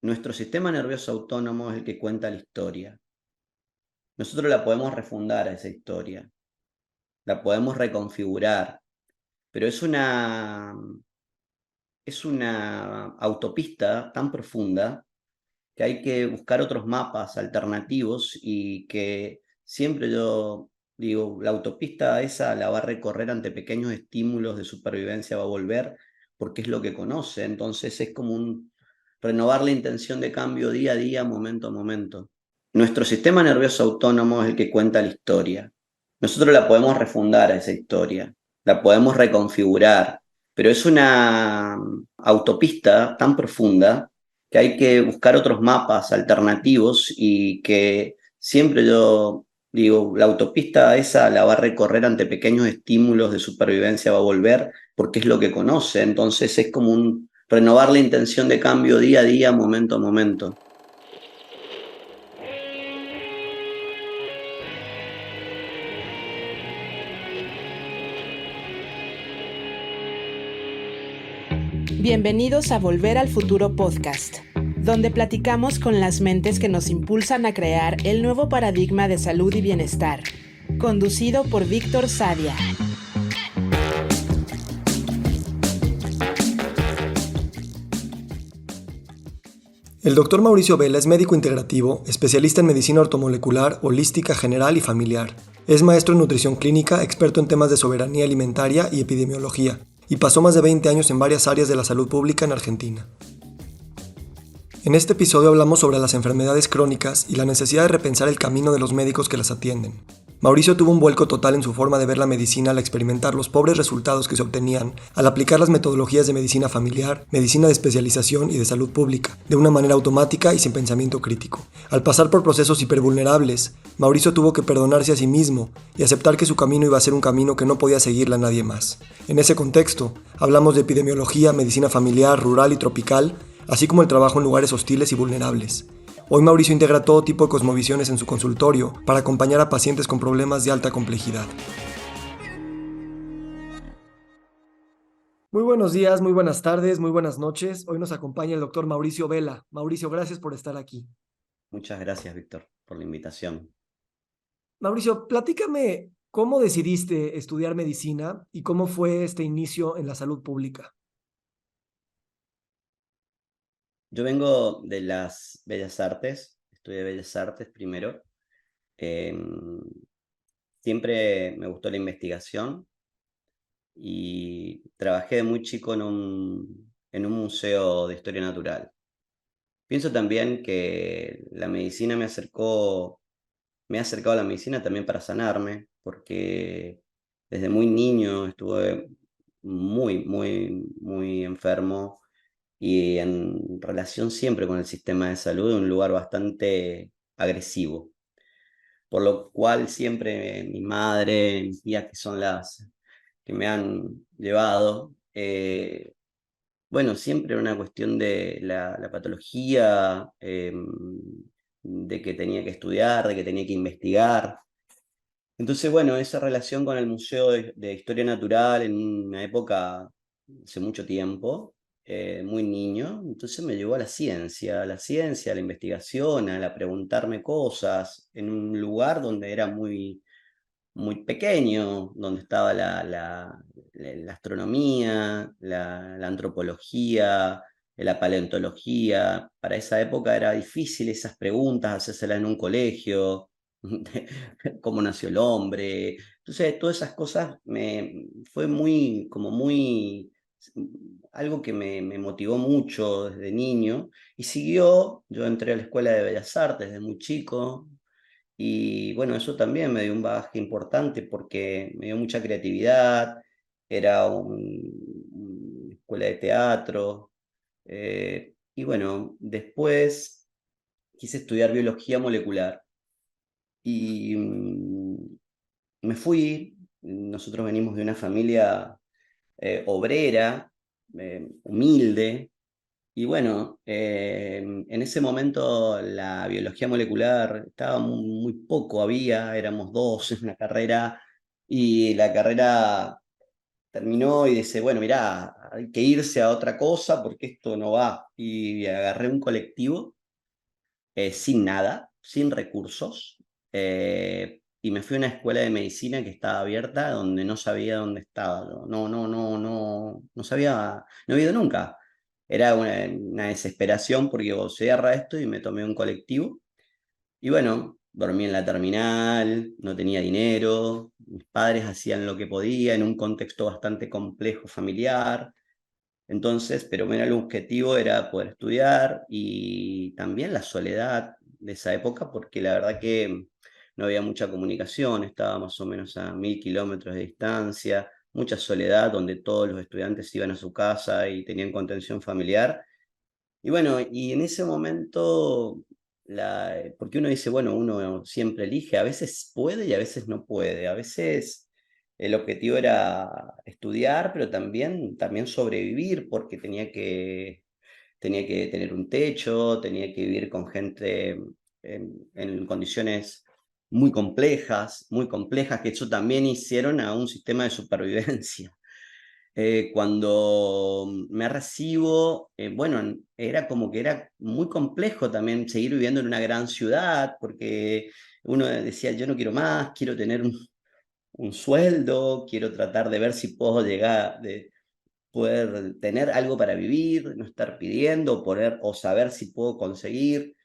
Nuestro sistema nervioso autónomo es el que cuenta la historia. Nosotros la podemos refundar a esa historia, la podemos reconfigurar, pero es una autopista tan profunda que hay que buscar otros mapas alternativos y que siempre yo digo, la autopista esa la va a recorrer ante pequeños estímulos de supervivencia, va a volver porque es lo que conoce, entonces es como renovar la intención de cambio día a día, momento a momento. Nuestro sistema nervioso autónomo es el que cuenta la historia. Nosotros la podemos refundar a esa historia, la podemos reconfigurar, pero es una autopista tan profunda que hay que buscar otros mapas alternativos y que siempre yo digo, la autopista esa la va a recorrer ante pequeños estímulos de supervivencia, va a volver porque es lo que conoce, entonces es como renovar la intención de cambio día a día, momento a momento. Bienvenidos a Volver al Futuro Podcast, donde platicamos con las mentes que nos impulsan a crear el nuevo paradigma de salud y bienestar, conducido por Víctor Sadia. El Dr. Mauricio Vela es médico integrativo, especialista en medicina ortomolecular, holística general y familiar. Es maestro en nutrición clínica, experto en temas de soberanía alimentaria y epidemiología, y pasó más de 20 años en varias áreas de la salud pública en Argentina. En este episodio hablamos sobre las enfermedades crónicas y la necesidad de repensar el camino de los médicos que las atienden. Mauricio tuvo un vuelco total en su forma de ver la medicina al experimentar los pobres resultados que se obtenían al aplicar las metodologías de medicina familiar, medicina de especialización y de salud pública, de una manera automática y sin pensamiento crítico. Al pasar por procesos hipervulnerables, Mauricio tuvo que perdonarse a sí mismo y aceptar que su camino iba a ser un camino que no podía seguirle a nadie más. En ese contexto, hablamos de epidemiología, medicina familiar, rural y tropical, así como el trabajo en lugares hostiles y vulnerables. Hoy Mauricio integra todo tipo de cosmovisiones en su consultorio para acompañar a pacientes con problemas de alta complejidad. Muy buenos días, muy buenas tardes, muy buenas noches. Hoy nos acompaña el doctor Mauricio Vela. Mauricio, gracias por estar aquí. Muchas gracias, Víctor, por la invitación. Mauricio, platícame cómo decidiste estudiar medicina y cómo fue este inicio en la salud pública. Yo vengo de las Bellas Artes, estudié Bellas Artes primero. Em, Siempre me gustó la investigación y trabajé de muy chico en un museo de historia natural. Pienso también que la medicina me ha acercado a la medicina también para sanarme, porque desde muy niño estuve muy, muy, muy enfermo y en relación siempre con el sistema de salud, en un lugar bastante agresivo. Por lo cual siempre mi madre, mis tías, que son las que me han llevado, bueno, siempre era una cuestión de la patología, de que tenía que estudiar, de que tenía que investigar. Entonces, bueno, esa relación con el Museo de Historia Natural en una época, hace mucho tiempo, muy niño, entonces me llevó a la ciencia, a la investigación, a la preguntarme cosas, en un lugar donde era muy, muy pequeño, donde estaba la astronomía, la antropología, la paleontología. Para esa época era difícil esas preguntas, hacérselas en un colegio, cómo nació el hombre. Entonces, todas esas cosas fue muy, como muy, algo que me motivó mucho desde niño y siguió. Yo entré a la Escuela de Bellas Artes desde muy chico, y bueno, eso también me dio un bagaje importante porque me dio mucha creatividad, era una escuela de teatro, y bueno, después quise estudiar biología molecular y me fui. Nosotros venimos de una familia obrera, humilde. Y bueno, en ese momento la biología molecular estaba muy, muy poco, éramos dos en una carrera, y la carrera terminó y dice, bueno, mirá, hay que irse a otra cosa porque esto no va. Y agarré un colectivo sin nada, sin recursos, y me fui a una escuela de medicina que estaba abierta donde no sabía dónde estaba. No sabía, no había ido nunca. Era una desesperación porque digo, cierra esto y me tomé un colectivo. Y bueno, dormí en la terminal, no tenía dinero, mis padres hacían lo que podían en un contexto bastante complejo familiar. Entonces, pero bueno, el objetivo era poder estudiar y también la soledad de esa época, porque la verdad que no había mucha comunicación, estaba más o menos a 1000 kilómetros de distancia, mucha soledad donde todos los estudiantes iban a su casa y tenían contención familiar. Y bueno, y en ese momento, porque uno dice, bueno, uno siempre elige, a veces puede y a veces no puede, a veces el objetivo era estudiar, pero también sobrevivir, porque tenía que tener un techo, tenía que vivir con gente en condiciones muy complejas, que eso también hicieron a un sistema de supervivencia. Cuando me recibo, bueno, era como que era muy complejo también seguir viviendo en una gran ciudad, porque uno decía, yo no quiero más, quiero tener un sueldo, quiero tratar de ver si puedo llegar, de poder tener algo para vivir, no estar pidiendo, o saber si puedo conseguir.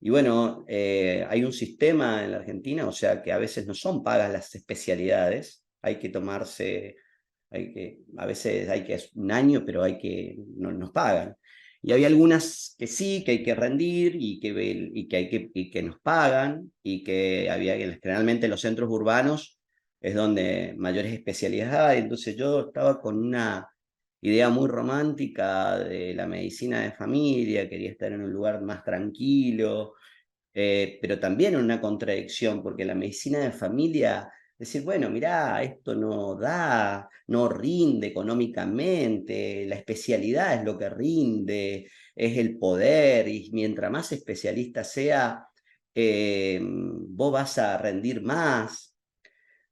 Y bueno, hay un sistema en la Argentina, o sea que a veces no son pagas las especialidades, hay que tomarse, a veces hay que es un año, pero no nos pagan. Y había algunas que sí, que hay que rendir y que nos pagan, y que generalmente en los centros urbanos es donde mayores especialidades hay. Entonces yo estaba con una idea muy romántica de la medicina de familia, quería estar en un lugar más tranquilo, pero también una contradicción, porque la medicina de familia, decir, bueno, mirá, esto no da, no rinde económicamente, la especialidad es lo que rinde, es el poder, y mientras más especialista sea, vos vas a rendir más.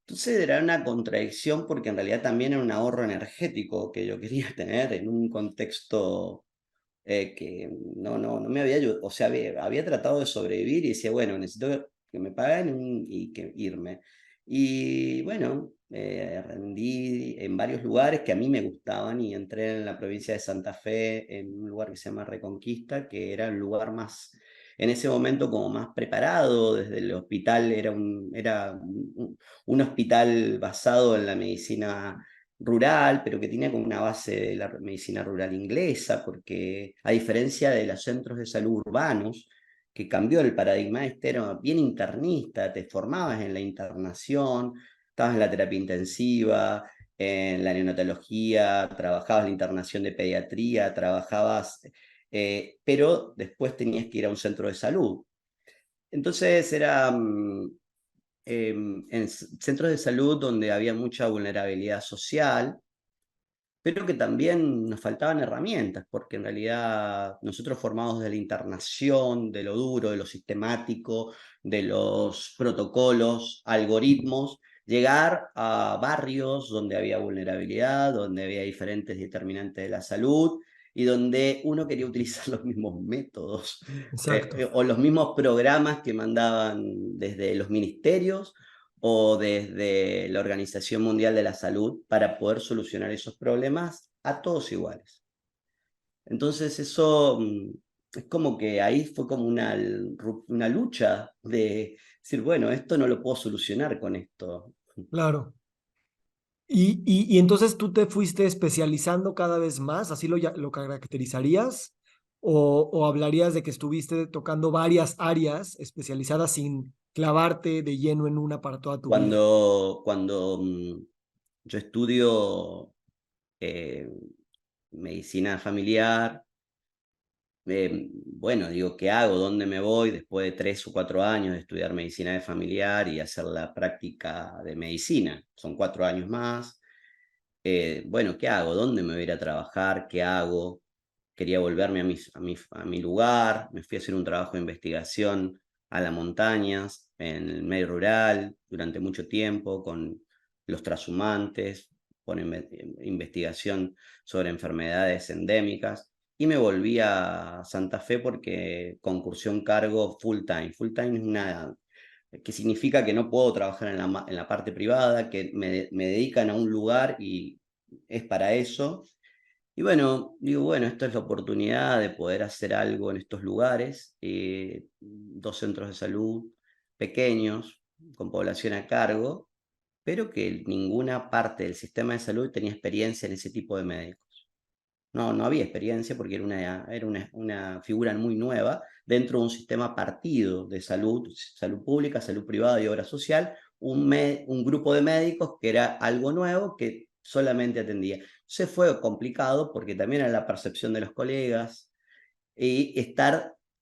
Entonces era una contradicción porque en realidad también era un ahorro energético que yo quería tener en un contexto que no me había ayudado, o sea, había tratado de sobrevivir y decía, bueno, necesito que me paguen y que irme. Y bueno, rendí en varios lugares que a mí me gustaban y entré en la provincia de Santa Fe, en un lugar que se llama Reconquista, que era el lugar más, en ese momento como más preparado, desde el hospital, era un hospital basado en la medicina rural, pero que tenía como una base de la medicina rural inglesa, porque a diferencia de los centros de salud urbanos, que cambió el paradigma, este era bien internista, te formabas en la internación, estabas en la terapia intensiva, en la neonatología, trabajabas la internación de pediatría, pero después tenías que ir a un centro de salud. Entonces era en centros de salud donde había mucha vulnerabilidad social, pero que también nos faltaban herramientas, porque en realidad nosotros formados de la internación, de lo duro, de lo sistemático, de los protocolos, algoritmos, llegar a barrios donde había vulnerabilidad, donde había diferentes determinantes de la salud y donde uno quería utilizar los mismos métodos Exacto. o los mismos programas que mandaban desde los ministerios o desde la Organización Mundial de la Salud para poder solucionar esos problemas a todos iguales. Entonces eso es como que ahí fue como una lucha de decir, bueno, esto no lo puedo solucionar con esto. Claro. Y entonces tú te fuiste especializando cada vez más, ¿así lo caracterizarías? O hablarías de que estuviste tocando varias áreas especializadas sin clavarte de lleno en una para toda tu vida? Cuando yo estudio eh, medicina familiar, bueno, digo, ¿qué hago? ¿Dónde me voy después de 3 o 4 años de estudiar medicina de familiar y hacer la práctica de medicina? Son 4 años más. Bueno, ¿qué hago? ¿Dónde me voy a ir a trabajar? ¿Qué hago? Quería volverme a mi lugar, me fui a hacer un trabajo de investigación a las montañas, en el medio rural, durante mucho tiempo, con los trashumantes. por investigación sobre enfermedades endémicas, y me volví a Santa Fe porque concursé un cargo full time. Full time es que significa que no puedo trabajar en la parte privada, que me dedican a un lugar y es para eso. Y bueno, digo, bueno, esta es la oportunidad de poder hacer algo en estos lugares, 2 centros de salud pequeños, con población a cargo, pero que ninguna parte del sistema de salud tenía experiencia en ese tipo de médicos. No, no había experiencia porque era una figura muy nueva dentro de un sistema partido de salud, salud pública, salud privada y obra social, un grupo de médicos que era algo nuevo que solamente atendía. Se fue complicado porque también era la percepción de los colegas y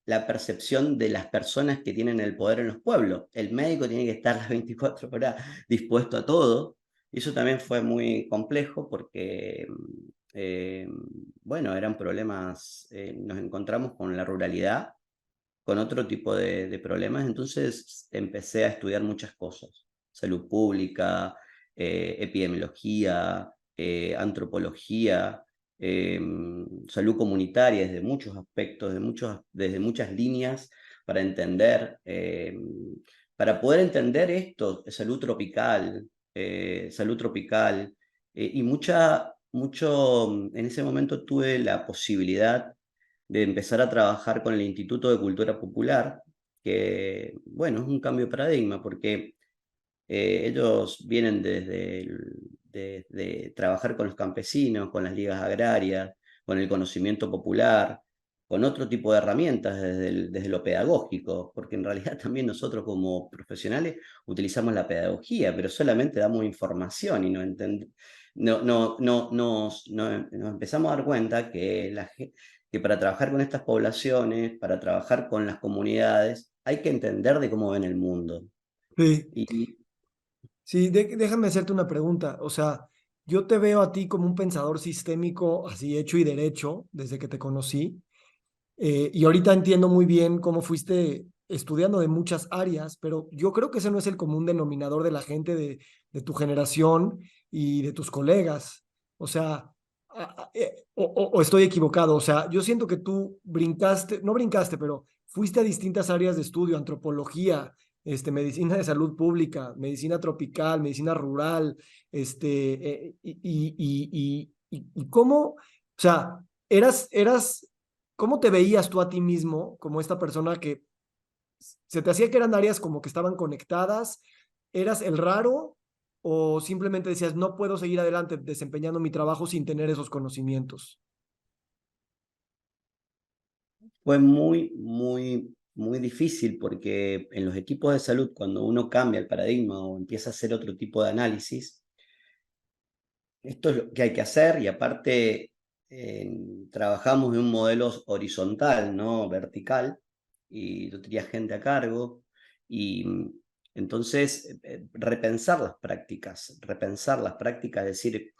la percepción de las personas que tienen el poder en los pueblos. El médico tiene que estar las 24 horas dispuesto a todo. Y eso también fue muy complejo porque, eh, bueno, eran problemas, nos encontramos con la ruralidad, con otro tipo de problemas, entonces empecé a estudiar muchas cosas: salud pública, epidemiología, antropología, salud comunitaria desde muchos aspectos, desde muchas líneas, para entender, para poder entender esto, salud tropical, y en ese momento tuve la posibilidad de empezar a trabajar con el Instituto de Cultura Popular, que, bueno, es un cambio de paradigma, porque ellos vienen desde trabajar con los campesinos, con las ligas agrarias, con el conocimiento popular, con otro tipo de herramientas desde lo pedagógico, porque en realidad también nosotros como profesionales utilizamos la pedagogía, pero solamente damos información y nos empezamos a dar cuenta que para trabajar con estas poblaciones, para trabajar con las comunidades, hay que entender de cómo ven el mundo. Sí, Y, sí, déjame hacerte una pregunta. O sea, yo te veo a ti como un pensador sistémico, así hecho y derecho, desde que te conocí. Y ahorita entiendo muy bien cómo fuiste estudiando de muchas áreas, pero yo creo que ese no es el común denominador de la gente de tu generación y de tus colegas. O sea, o estoy equivocado. O sea, yo siento que tú brincaste, no brincaste, pero fuiste a distintas áreas de estudio: antropología, medicina de salud pública, medicina tropical, medicina rural, y cómo, o sea, eras. ¿Cómo te veías tú a ti mismo como esta persona que se te hacía que eran áreas como que estaban conectadas? ¿Eras el raro o simplemente decías, no puedo seguir adelante desempeñando mi trabajo sin tener esos conocimientos? fue muy, muy, muy difícil porque en los equipos de salud, cuando uno cambia el paradigma o empieza a hacer otro tipo de análisis, esto es lo que hay que hacer. Y aparte trabajamos en un modelo horizontal, no vertical, y yo tenía gente a cargo, y entonces repensar las prácticas, decir,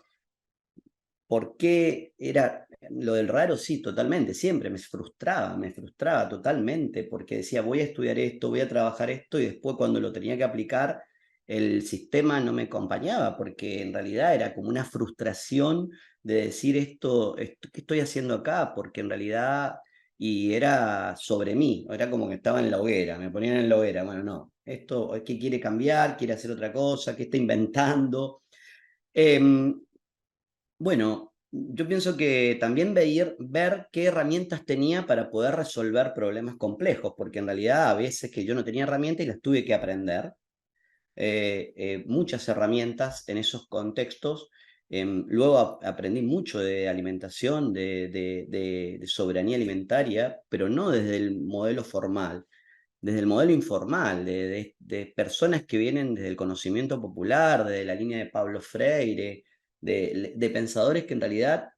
¿por qué era lo del raro? Sí, totalmente, siempre me frustraba totalmente, porque decía, voy a estudiar esto, voy a trabajar esto, y después cuando lo tenía que aplicar, el sistema no me acompañaba, porque en realidad era como una frustración de decir ¿qué estoy haciendo acá? Porque en realidad, y era sobre mí, era como que estaba en la hoguera, me ponían en la hoguera, bueno, no, esto es que quiere cambiar, quiere hacer otra cosa, que está inventando. Em, bueno, yo pienso que también ver qué herramientas tenía para poder resolver problemas complejos, porque en realidad a veces que yo no tenía herramientas y las tuve que aprender. Muchas herramientas en esos contextos. Luego aprendí mucho de alimentación, de soberanía alimentaria, pero no desde el modelo formal, desde el modelo informal, de personas que vienen desde el conocimiento popular, desde la línea de Pablo Freire, de pensadores que en realidad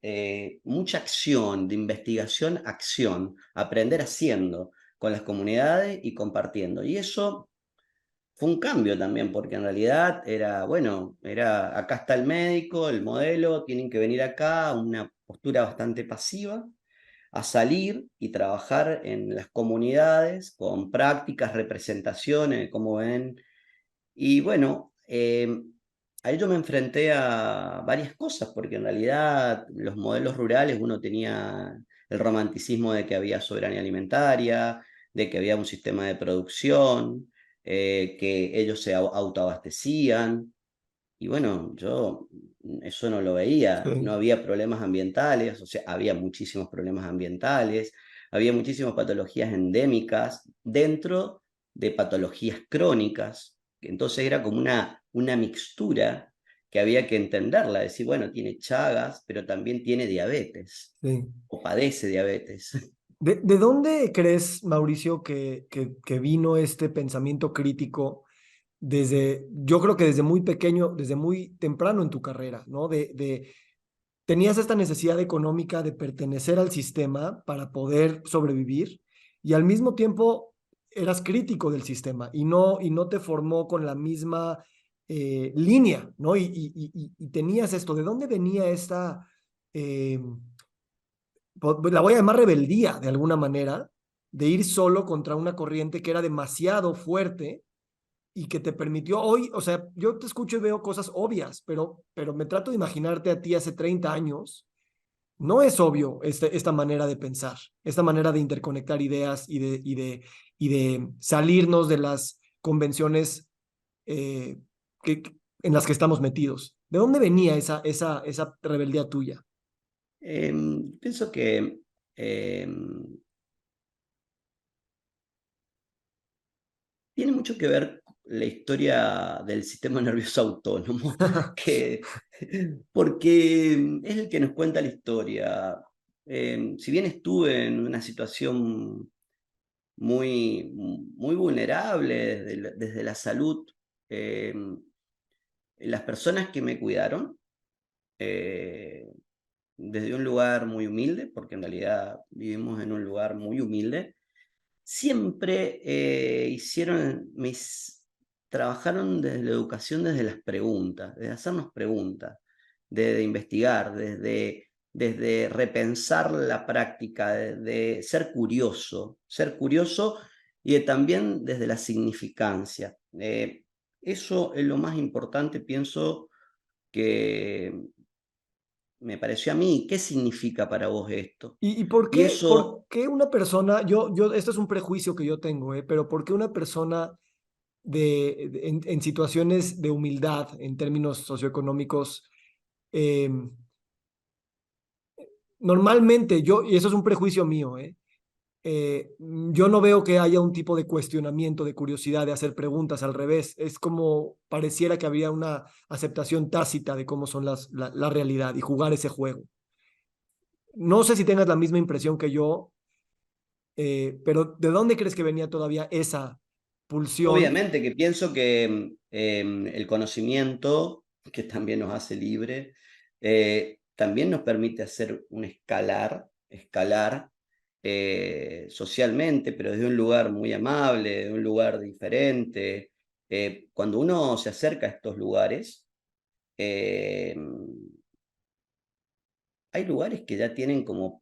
mucha acción, de investigación, acción, aprender haciendo con las comunidades y compartiendo. Y eso fue un cambio también, porque en realidad era, bueno, acá está el médico, el modelo, tienen que venir acá, una postura bastante pasiva, a salir y trabajar en las comunidades con prácticas, representaciones, como ven. Y bueno, ahí yo me enfrenté a varias cosas, porque en realidad los modelos rurales uno tenía el romanticismo de que había soberanía alimentaria, de que había un sistema de producción, que ellos se autoabastecían. Y bueno, yo eso no lo veía, no Sí, había problemas ambientales, o sea, había muchísimos problemas ambientales, había muchísimas patologías endémicas dentro de patologías crónicas, entonces era como una mixtura que había que entenderla, decir, bueno, tiene Chagas, pero también tiene diabetes, sí. o padece diabetes. ¿De dónde crees, Mauricio, que vino este pensamiento crítico yo creo que desde muy pequeño, desde muy temprano en tu carrera, ¿no? Tenías esta necesidad económica de pertenecer al sistema para poder sobrevivir y al mismo tiempo eras crítico del sistema y no te formó con la misma línea, ¿no? Y tenías esto. ¿De dónde venía esta, eh, la voy a llamar rebeldía de alguna manera, de ir solo contra una corriente que era demasiado fuerte y que te permitió hoy, o sea, yo te escucho y veo cosas obvias, pero me trato de imaginarte a ti hace 30 años. No es obvio esta manera de pensar, esta manera de interconectar ideas y de salirnos de las convenciones eh, que, en las que estamos metidos. ¿De dónde venía esa rebeldía tuya? Pienso que tiene mucho que ver la historia del sistema nervioso autónomo, que, porque es el que nos cuenta la historia. Si bien estuve en una situación muy vulnerable desde la salud, eh, las personas que me cuidaron, eh, desde un lugar muy humilde, porque en realidad vivimos en un lugar muy humilde, siempre trabajaron desde la educación, desde las preguntas, desde hacernos preguntas, de investigar, desde repensar la práctica, de ser curioso y también desde la significancia. Eso es lo más importante, pienso, que me pareció a mí. ¿Qué significa para vos esto? ¿Y Y por eso, qué una persona, esto es un prejuicio que yo tengo, pero por qué una persona en situaciones de humildad en términos socioeconómicos, eh, normalmente y eso es un prejuicio mío, yo no veo que haya un tipo de cuestionamiento, de curiosidad, de hacer preguntas, al revés, es como pareciera que había una aceptación tácita de cómo son la realidad y jugar ese juego. No sé si tengas la misma impresión que yo, pero ¿de dónde crees que venía todavía esa pulsión? obviamente que pienso que el conocimiento, que también nos hace libre, también nos permite hacer un escalar socialmente, pero desde un lugar muy amable, de un lugar diferente. Cuando uno se acerca a estos lugares, eh, hay lugares que ya tienen como,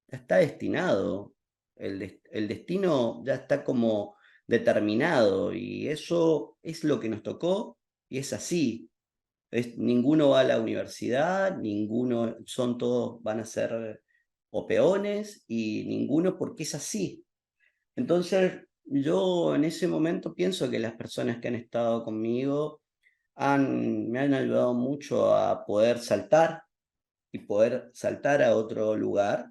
ya está destinado, el destino ya está como determinado y eso es lo que nos tocó y es así. Ninguno va a la universidad, ninguno, son todos, van a ser o peones y ninguno porque es así. Entonces, yo en ese momento pienso que las personas que han estado conmigo me han ayudado mucho a poder saltar y poder saltar a otro lugar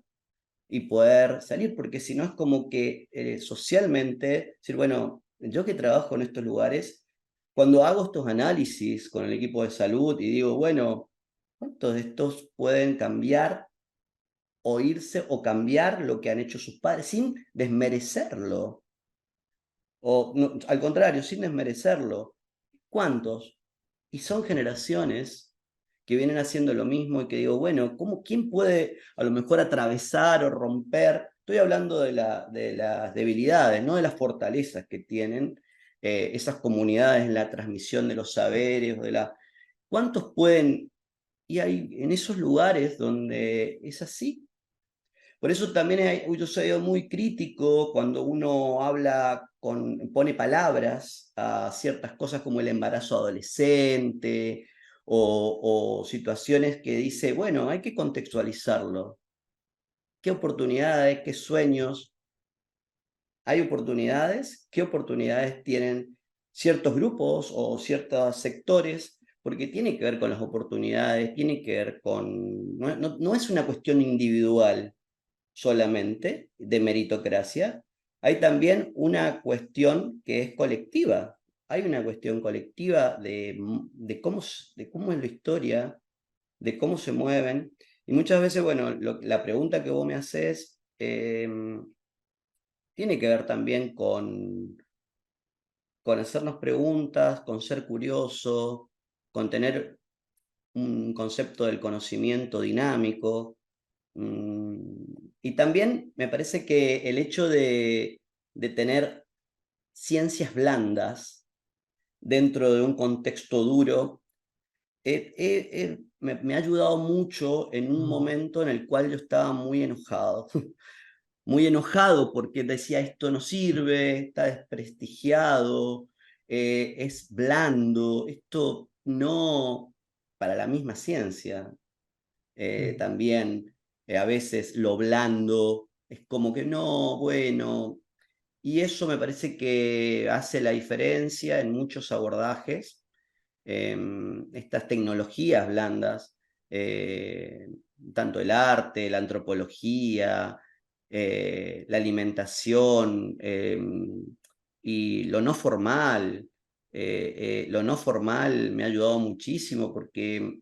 y poder salir, porque si no es como que socialmente, decir, bueno, yo que trabajo en estos lugares, cuando hago estos análisis con el equipo de salud y digo, bueno, ¿cuántos de estos pueden cambiar o irse o cambiar lo que han hecho sus padres sin desmerecerlo? O no, al contrario, sin desmerecerlo. ¿Cuántos? Y son generaciones que vienen haciendo lo mismo y que digo, bueno, quién puede a lo mejor atravesar o romper? Estoy hablando de las debilidades, no de las fortalezas que tienen esas comunidades en la transmisión de los saberes, ¿cuántos pueden? Y hay en esos lugares donde es así. Por eso también yo soy muy crítico cuando uno pone palabras a ciertas cosas como el embarazo adolescente o situaciones que dice, bueno, hay que contextualizarlo. ¿Qué oportunidades, qué sueños? ¿Hay oportunidades? ¿Qué oportunidades tienen ciertos grupos o ciertos sectores? Porque tiene que ver con las oportunidades, tiene que ver con... No es una cuestión individual solamente de meritocracia, hay también una cuestión que es colectiva. Hay una cuestión colectiva de cómo es la historia, de cómo se mueven. Y muchas veces, bueno, la pregunta que vos me haces tiene que ver también con hacernos preguntas, con ser curioso, con tener un concepto del conocimiento dinámico. Y también me parece que el hecho de tener ciencias blandas dentro de un contexto duro me ha ayudado mucho en un momento en el cual yo estaba muy enojado. Muy enojado porque decía esto no sirve, está desprestigiado, es blando, esto no, para la misma ciencia también, a veces lo blando es como que no, bueno, y eso me parece que hace la diferencia en muchos abordajes, estas tecnologías blandas, eh, tanto el arte, la antropología, la alimentación y lo no formal me ha ayudado muchísimo porque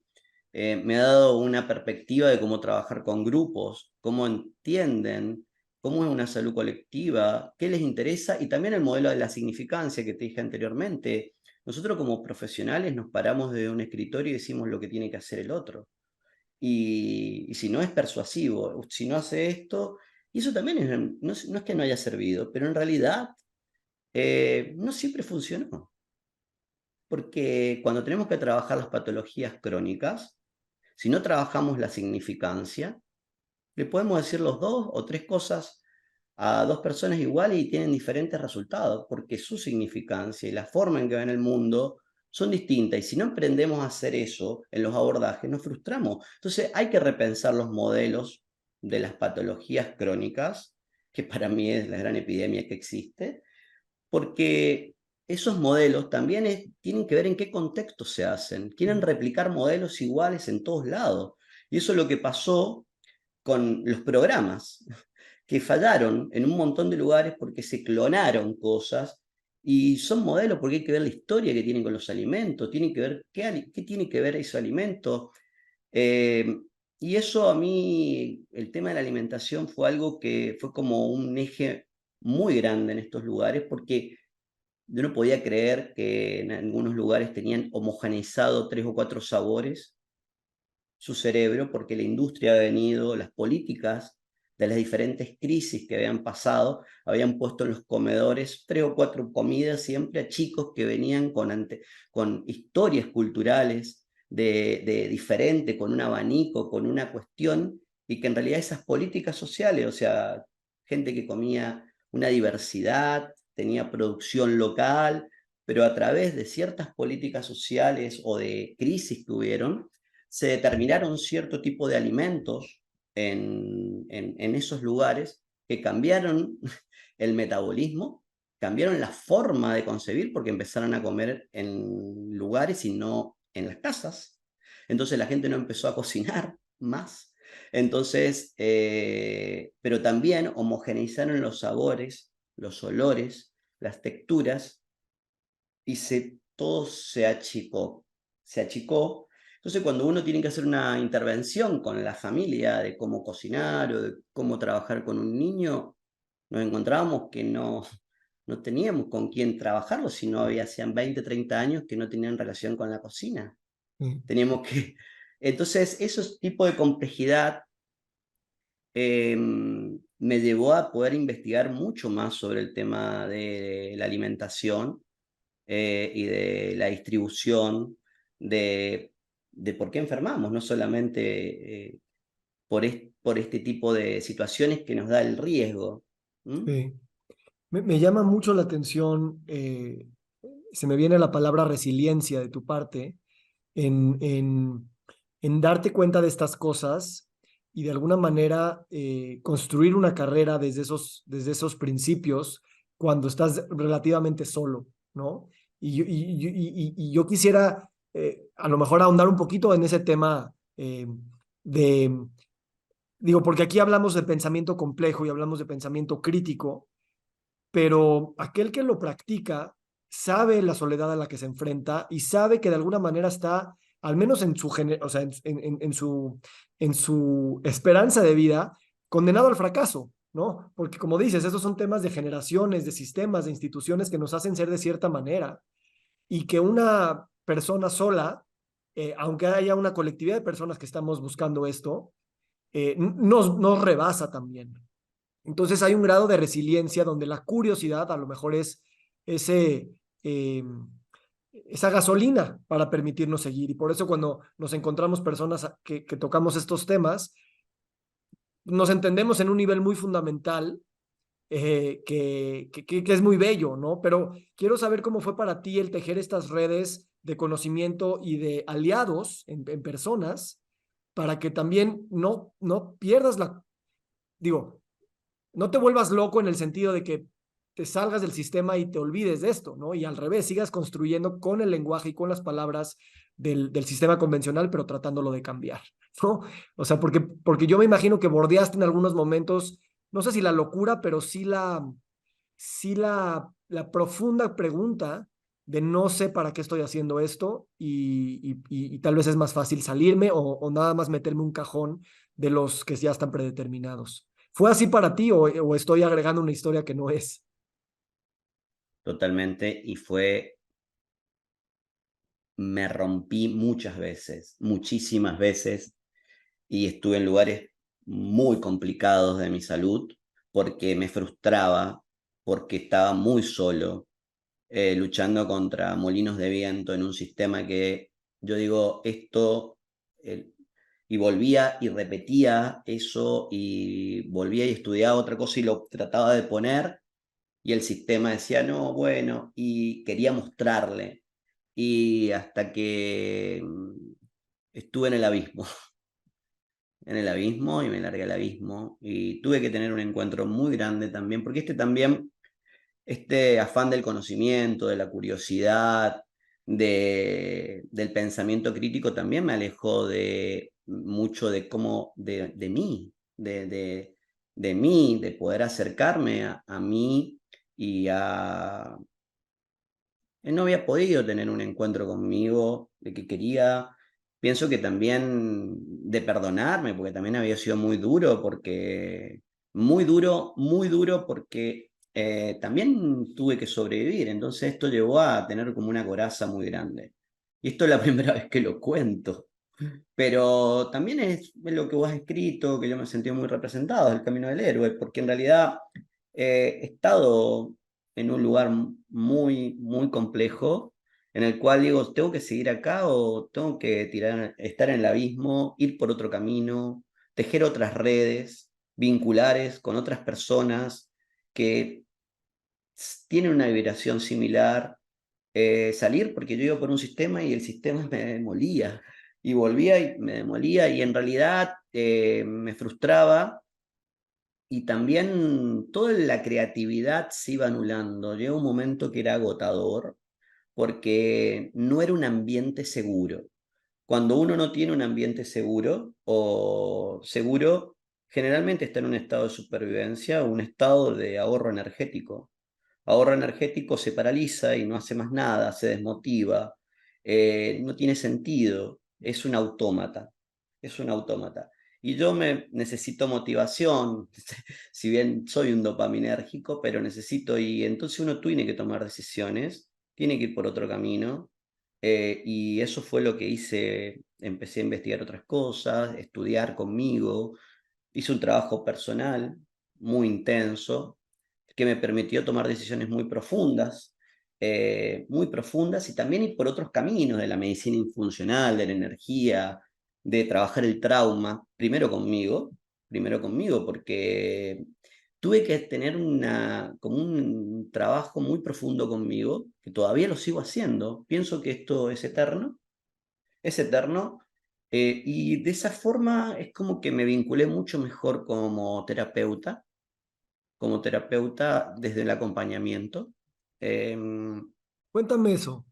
me ha dado una perspectiva de cómo trabajar con grupos, cómo entienden, cómo es una salud colectiva, qué les interesa y también el modelo de la significancia que te dije anteriormente. Nosotros como profesionales nos paramos de un escritorio y decimos lo que tiene que hacer el otro. Y si no es persuasivo, si no hace esto, y eso también no es que no haya servido, pero en realidad no siempre funcionó. Porque cuando tenemos que trabajar las patologías crónicas, si no trabajamos la significancia, le podemos decir los dos o tres cosas a dos personas iguales y tienen diferentes resultados, porque su significancia y la forma en que ven el mundo son distintas. Y si no aprendemos a hacer eso en los abordajes, nos frustramos. Entonces hay que repensar los modelos de las patologías crónicas, que para mí es la gran epidemia que existe, porque esos modelos también tienen que ver en qué contexto se hacen. Quieren replicar modelos iguales en todos lados. Y eso es lo que pasó con los programas, que fallaron en un montón de lugares porque se clonaron cosas y son modelos porque hay que ver la historia que tienen con los alimentos, tienen que ver qué tiene que ver ese alimento. Eh, y eso a mí, el tema de la alimentación fue algo que fue como un eje muy grande en estos lugares porque yo no podía creer que en algunos lugares tenían homogeneizado 3 o 4 sabores su cerebro porque la industria había venido, las políticas de las diferentes crisis que habían pasado, habían puesto en los comedores 3 o 4 comidas siempre a chicos que venían con historias culturales de diferente, con un abanico, con una cuestión, y que en realidad esas políticas sociales, o sea, gente que comía una diversidad, tenía producción local, pero a través de ciertas políticas sociales o de crisis que hubieron, se determinaron cierto tipo de alimentos en esos lugares que cambiaron el metabolismo, cambiaron la forma de concebir porque empezaron a comer en lugares y no en las casas. Entonces la gente no empezó a cocinar más. Entonces, pero también homogeneizaron los sabores, los olores, las texturas y todo se achicó. Se achicó. Entonces, cuando uno tiene que hacer una intervención con la familia de cómo cocinar o de cómo trabajar con un niño, nos encontrábamos que no teníamos con quién trabajarlo, sino hacían 20, 30 años que no tenían relación con la cocina. Mm. Teníamos que... Entonces, esos tipos de complejidad me llevó a poder investigar mucho más sobre el tema de la alimentación y de la distribución de por qué enfermamos, no solamente por este tipo de situaciones que nos da el riesgo. ¿Mm? Sí. Me llama mucho la atención, se me viene la palabra resiliencia de tu parte, en, en, en darte cuenta de estas cosas y de alguna manera construir una carrera desde esos principios cuando estás relativamente solo, ¿no? Y yo quisiera a lo mejor ahondar un poquito en ese tema de, digo, porque aquí hablamos de pensamiento complejo y hablamos de pensamiento crítico, pero aquel que lo practica sabe la soledad a la que se enfrenta y sabe que de alguna manera está, al menos en su, o sea, en su esperanza de vida, condenado al fracaso, ¿no? Porque como dices, esos son temas de generaciones, de sistemas, de instituciones que nos hacen ser de cierta manera y que una persona sola, aunque haya una colectividad de personas que estamos buscando esto, nos rebasa también. Entonces hay un grado de resiliencia donde la curiosidad a lo mejor es ese, eh, esa gasolina para permitirnos seguir. Y por eso cuando nos encontramos personas que tocamos estos temas, nos entendemos en un nivel muy fundamental que es muy bello, ¿no? Pero quiero saber cómo fue para ti el tejer estas redes de conocimiento y de aliados en personas para que también no pierdas digo, no te vuelvas loco en el sentido de que te salgas del sistema y te olvides de esto, ¿no? Y al revés, sigas construyendo con el lenguaje y con las palabras del sistema convencional, pero tratándolo de cambiar, ¿no? O sea, porque yo me imagino que bordeaste en algunos momentos, no sé si la locura, pero sí la profunda pregunta de no sé para qué estoy haciendo esto y tal vez es más fácil salirme o nada más meterme un cajón de los que ya están predeterminados. ¿Fue así para ti o estoy agregando una historia que no es? Totalmente, y me rompí muchas veces, muchísimas veces, y estuve en lugares muy complicados de mi salud porque me frustraba, porque estaba muy solo, luchando contra molinos de viento en un sistema que yo digo, eh, y volvía y repetía eso y volvía y estudiaba otra cosa y lo trataba de poner y el sistema decía, no, bueno, y quería mostrarle. Y hasta que estuve en el abismo, en el abismo y me largué al abismo y tuve que tener un encuentro muy grande también, porque este afán del conocimiento, de la curiosidad, del pensamiento crítico también me alejó de mucho de cómo, de mí, de mí, de poder acercarme a mí y él no había podido tener un encuentro conmigo de que quería, pienso que también de perdonarme, porque también había sido muy duro porque también tuve que sobrevivir, entonces esto llevó a tener como una coraza muy grande. Y esto es la primera vez que lo cuento, pero también es lo que vos has escrito, que yo me sentí muy representado, el camino del héroe, porque en realidad he estado en un lugar muy, muy complejo, en el cual digo, tengo que seguir acá o tengo que estar en el abismo, ir por otro camino, tejer otras redes vinculares con otras personas que tienen una vibración similar, salir porque yo iba por un sistema y el sistema me demolía y volvía y me demolía y en realidad me frustraba y también toda la creatividad se iba anulando. Llegó un momento que era agotador porque no era un ambiente seguro. Cuando uno no tiene un ambiente seguro o seguro, generalmente está en un estado de supervivencia o un estado de ahorro energético. Ahorro energético se paraliza y no hace más nada, se desmotiva, no tiene sentido, es un autómata, es un autómata. Y yo necesito motivación, si bien soy un dopaminérgico, pero necesito, y entonces uno tiene que tomar decisiones, tiene que ir por otro camino, y eso fue lo que hice, empecé a investigar otras cosas, estudiar conmigo, hice un trabajo personal muy intenso, que me permitió tomar decisiones muy profundas y también ir por otros caminos de la medicina infuncional, de la energía, de trabajar el trauma, primero conmigo, porque tuve que tener como un trabajo muy profundo conmigo, que todavía lo sigo haciendo. Pienso que esto es eterno es eterno. Y de esa forma es como que me vinculé mucho mejor como terapeuta desde el acompañamiento. Em, Cuéntame eso,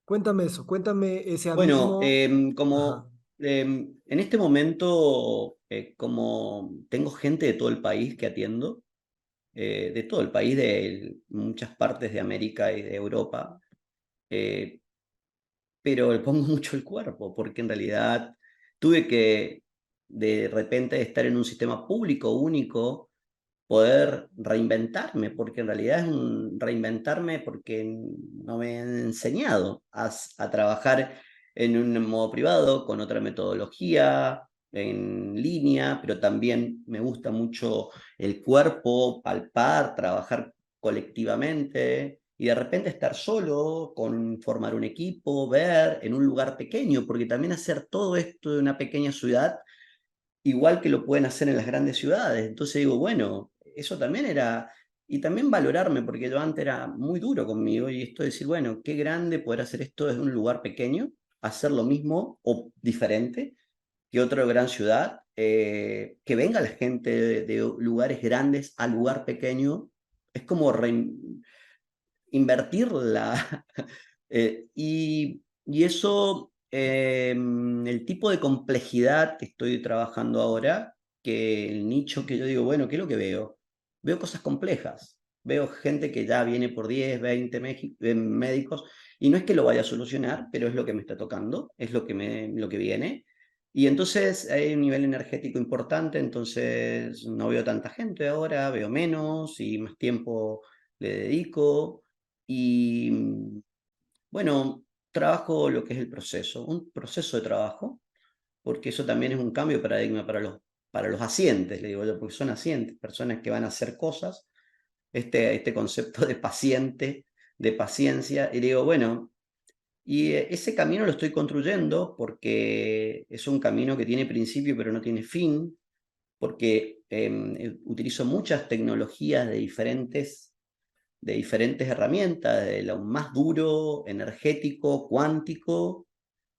cuéntame eso, cuéntame ese bueno, abismo. Ajá. en este momento, como tengo gente de todo el país que atiendo, de todo el país, de muchas partes de América y de Europa, eh, pero le pongo mucho el cuerpo, porque en realidad tuve que de repente estar en un sistema público único, poder reinventarme, porque en realidad es un reinventarme porque no me han enseñado a trabajar en un modo privado, con otra metodología, en línea, pero también me gusta mucho el cuerpo, palpar, trabajar colectivamente y de repente estar solo, con formar un equipo, ver en un lugar pequeño, porque también hacer todo esto de una pequeña ciudad igual que lo pueden hacer en las grandes ciudades. Entonces digo, bueno, eso también era, y también valorarme, porque yo antes era muy duro conmigo, y esto de decir, bueno, qué grande poder hacer esto desde un lugar pequeño, hacer lo mismo o diferente que otra gran ciudad, que venga la gente de lugares grandes al lugar pequeño, es como invertirla. Y eso, el tipo de complejidad que estoy trabajando ahora, que el nicho que yo digo, bueno, ¿qué es lo que veo? Veo cosas complejas. Veo gente que ya viene por 10, 20 médicos y no es que lo vaya a solucionar, pero es lo que me está tocando, es lo que viene. Y entonces hay un nivel energético importante, entonces no veo tanta gente ahora, veo menos y más tiempo le dedico. Y bueno, trabajo lo que es el proceso, un proceso de trabajo, porque eso también es un cambio de paradigma para los asientes, le digo yo, porque son asientes, personas que van a hacer cosas, este concepto de paciente, de paciencia, y digo, bueno, y ese camino lo estoy construyendo porque es un camino que tiene principio pero no tiene fin, porque utilizo muchas tecnologías de diferentes herramientas, de lo más duro, energético, cuántico,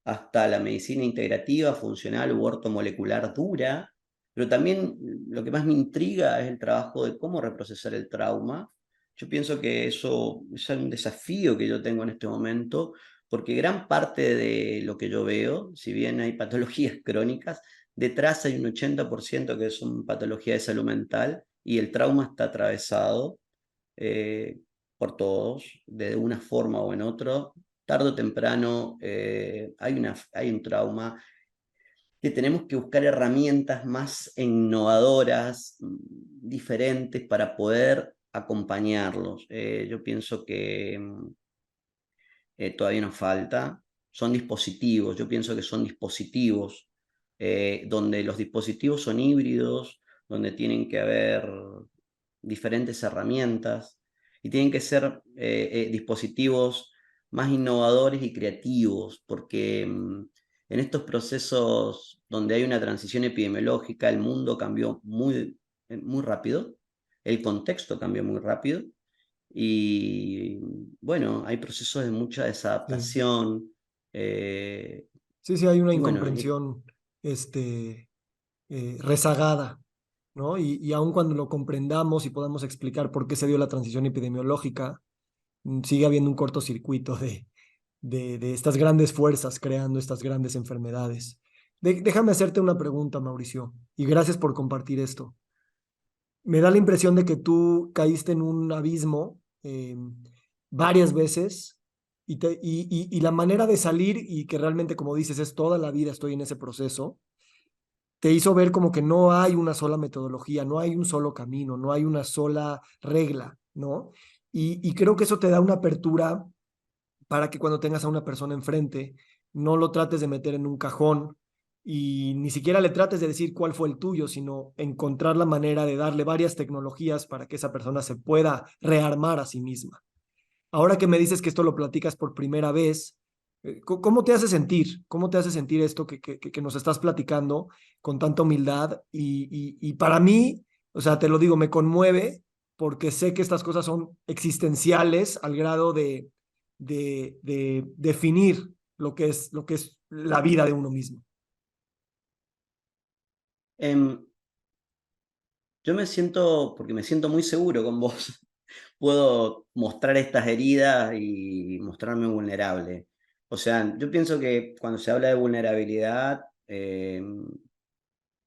hasta la medicina integrativa, funcional u ortomolecular dura, pero también lo que más me intriga es el trabajo de cómo reprocesar el trauma. Yo pienso que eso es un desafío que yo tengo en este momento, porque gran parte de lo que yo veo, si bien hay patologías crónicas, detrás hay un 80% que son patologías de salud mental y el trauma está atravesado eh, por todos, de una forma o en otra. Tarde o temprano hay un trauma que tenemos que buscar herramientas más innovadoras, diferentes para poder acompañarlos. Yo pienso que todavía nos falta. Son dispositivos, yo pienso que son dispositivos, donde los dispositivos son híbridos, donde tienen que haber diferentes herramientas y tienen que ser dispositivos más innovadores y creativos, porque en estos procesos donde hay una transición epidemiológica, el mundo cambió muy rápido, el contexto cambió muy rápido y bueno, hay procesos de mucha Sí, desadaptación. eh, sí, sí, hay una y bueno, incomprensión rezagada, ¿no? Y aun cuando lo comprendamos y podamos explicar por qué se dio la transición epidemiológica, sigue habiendo un cortocircuito de estas grandes fuerzas creando estas grandes enfermedades. Déjame hacerte una pregunta, Mauricio, y gracias por compartir esto. Me da la impresión de que tú caíste en un abismo varias veces y la manera de salir, y que realmente, como dices, es toda la vida estoy en ese proceso, te hizo ver como que no hay una sola metodología, no hay un solo camino, no hay una sola regla, ¿no? Y creo que eso te da una apertura para que cuando tengas a una persona enfrente, no lo trates de meter en un cajón y ni siquiera le trates de decir cuál fue el tuyo, sino encontrar la manera de darle varias tecnologías para que esa persona se pueda rearmar a sí misma. Ahora que me dices que esto lo platicas por primera vez, ¿cómo te hace sentir? ¿Cómo te hace sentir esto que nos estás platicando con tanta humildad? Y para mí, o sea, te lo digo, me conmueve porque sé que estas cosas son existenciales al grado de definir lo que es la vida de uno mismo. Em, yo porque me siento muy seguro con vos, puedo mostrar estas heridas y mostrarme vulnerable. O sea, yo pienso que cuando se habla de vulnerabilidad,